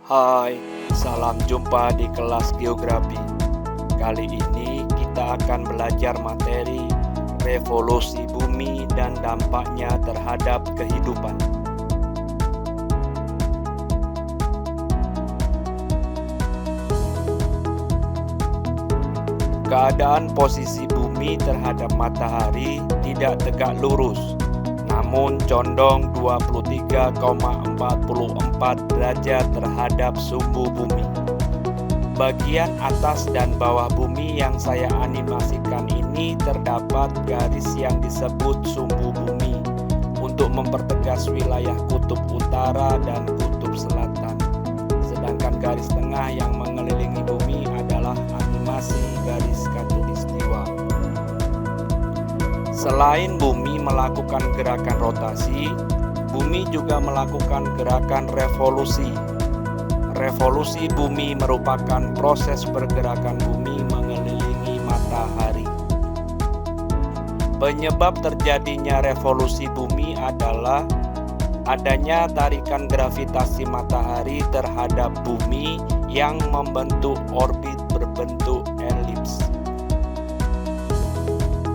Hai, salam jumpa di kelas geografi. Kali ini kita akan belajar materi revolusi bumi dan dampaknya terhadap kehidupan. Keadaan posisi bumi terhadap matahari tidak tegak lurus, namun condong 23,44 derajat terhadap sumbu bumi. Bagian atas dan bawah bumi yang saya animasikan ini terdapat garis yang disebut sumbu bumi untuk mempertegas wilayah kutub utara dan kutub selatan. Sedangkan garis tengah yang mengelilingi bumi adalah animasi garis khatulistiwa. Selain bumi melakukan gerakan rotasi, bumi juga melakukan gerakan revolusi. Revolusi bumi merupakan proses pergerakan bumi mengelilingi matahari. Penyebab terjadinya revolusi bumi adalah adanya tarikan gravitasi matahari terhadap bumi yang membentuk orbit berbentuk elips.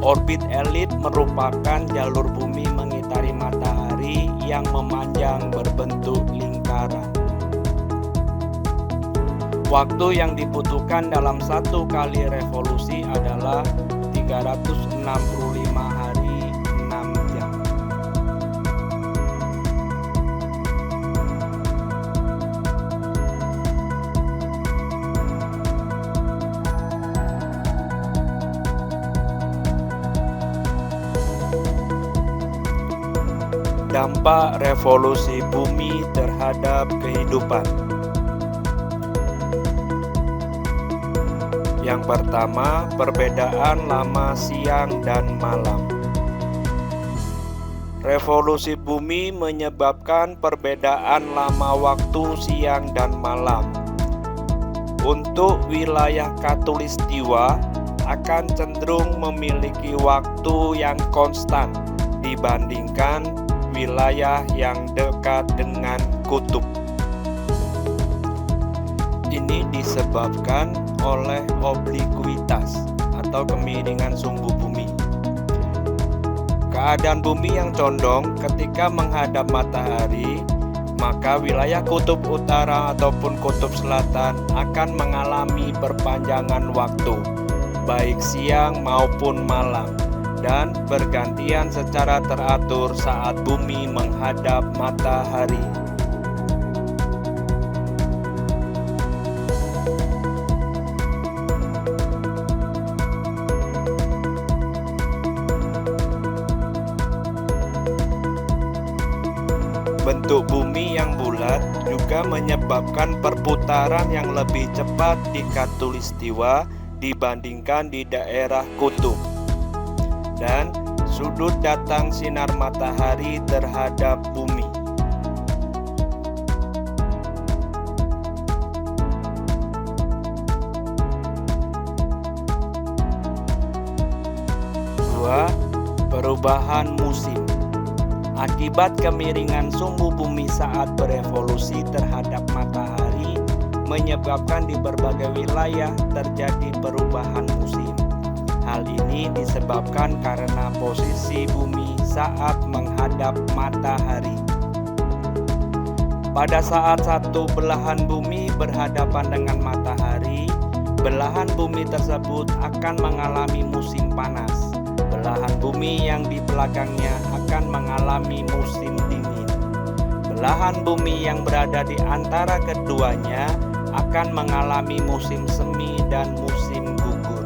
Orbit elips merupakan jalur bumi mengitari matahari yang memanjang berbentuk lingkaran. Waktu yang dibutuhkan dalam satu kali revolusi adalah 365 hari 6 jam. Dampak revolusi bumi terhadap kehidupan. Yang pertama, perbedaan lama siang dan malam. Revolusi bumi menyebabkan perbedaan lama waktu siang dan malam. Untuk wilayah khatulistiwa akan cenderung memiliki waktu yang konstan dibandingkan wilayah yang dekat dengan kutub. Ini disebabkan oleh obliquitas atau kemiringan sumbu bumi. Keadaan bumi yang condong ketika menghadap matahari, maka wilayah kutub utara ataupun kutub selatan akan mengalami perpanjangan waktu, baik siang maupun malam, dan bergantian secara teratur saat bumi menghadap matahari. Bentuk bumi yang bulat juga menyebabkan perputaran yang lebih cepat di khatulistiwa dibandingkan di daerah kutub. Dan sudut datang sinar matahari terhadap bumi. Dua, perubahan musim. Akibat kemiringan sumbu bumi saat berevolusi terhadap matahari menyebabkan di berbagai wilayah terjadi perubahan musim. Hal ini disebabkan karena posisi bumi saat menghadap matahari. Pada saat satu belahan bumi berhadapan dengan matahari, belahan bumi tersebut akan mengalami musim panas. Belahan bumi yang di belakangnya akan mengalami musim dingin. Belahan bumi yang berada di antara keduanya akan mengalami musim semi dan musim gugur.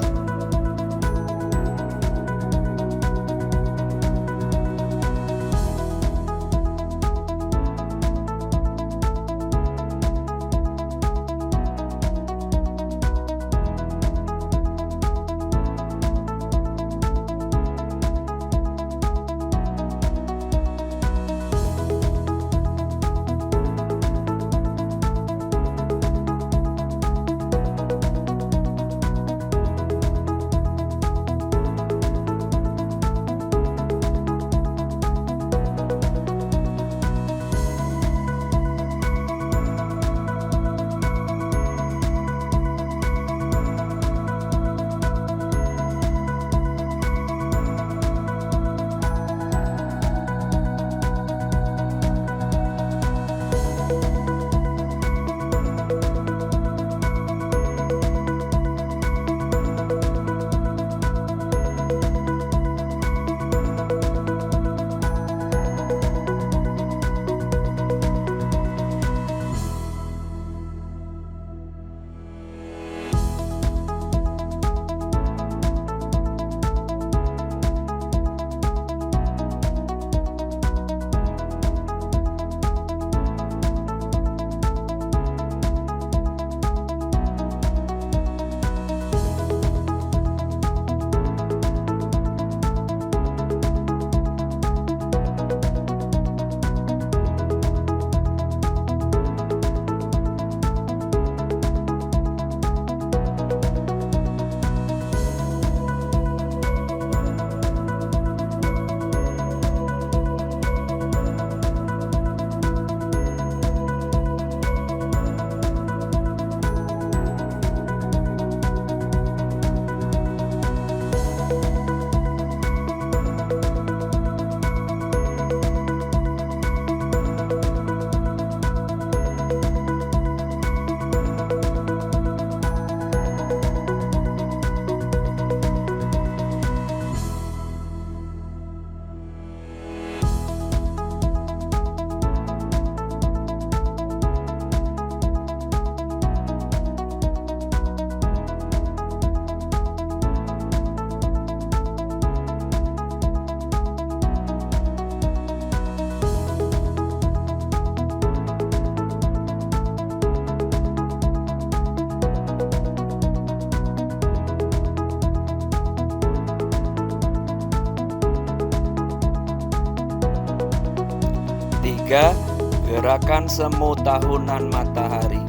ketiga, gerakan semu tahunan matahari.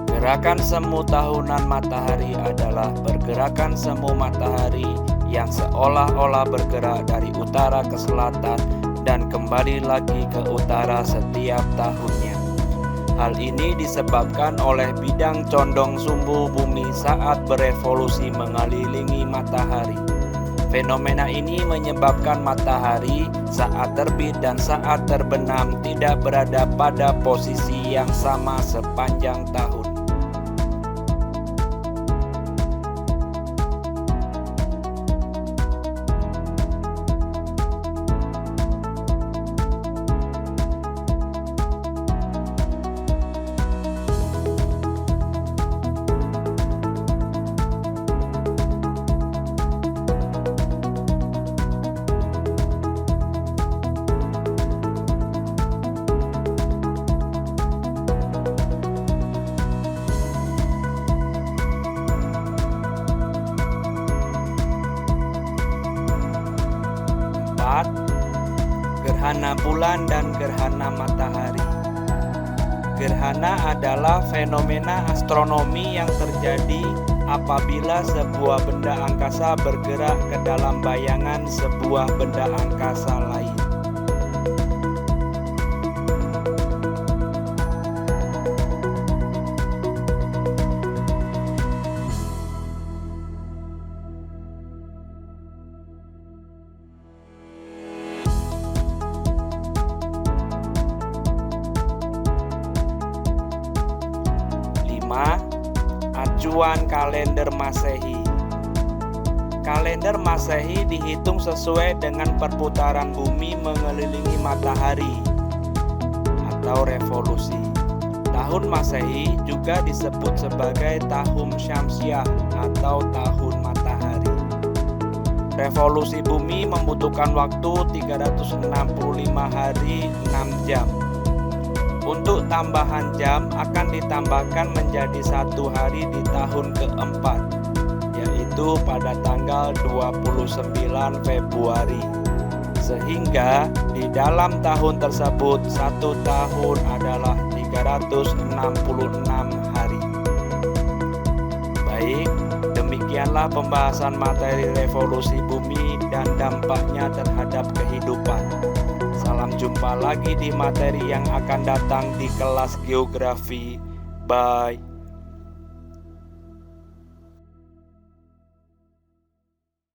Gerakan semu tahunan matahari adalah pergerakan semu matahari yang seolah-olah bergerak dari utara ke selatan dan kembali lagi ke utara setiap tahunnya. Hal ini disebabkan oleh bidang condong sumbu bumi saat berevolusi mengelilingi matahari. Fenomena ini menyebabkan matahari saat terbit dan saat terbenam tidak berada pada posisi yang sama sepanjang tahun. Gerhana bulan dan gerhana matahari. Gerhana adalah fenomena astronomi yang terjadi apabila sebuah benda angkasa bergerak ke dalam bayangan sebuah benda angkasa lain. Acuan kalender Masehi. Kalender Masehi dihitung sesuai dengan perputaran bumi mengelilingi matahari atau revolusi. Tahun Masehi juga disebut sebagai tahun Syamsiah atau tahun matahari. Revolusi bumi membutuhkan waktu 365 hari 6 jam. Untuk tambahan jam akan ditambahkan menjadi 1 hari di tahun keempat, yaitu pada tanggal 29 Februari. Sehingga di dalam tahun tersebut 1 tahun adalah 366 hari. Baik, demikianlah pembahasan materi revolusi bumi dan dampaknya terhadap kehidupan. Salam jumpa lagi di materi yang akan datang di kelas geografi. Bye.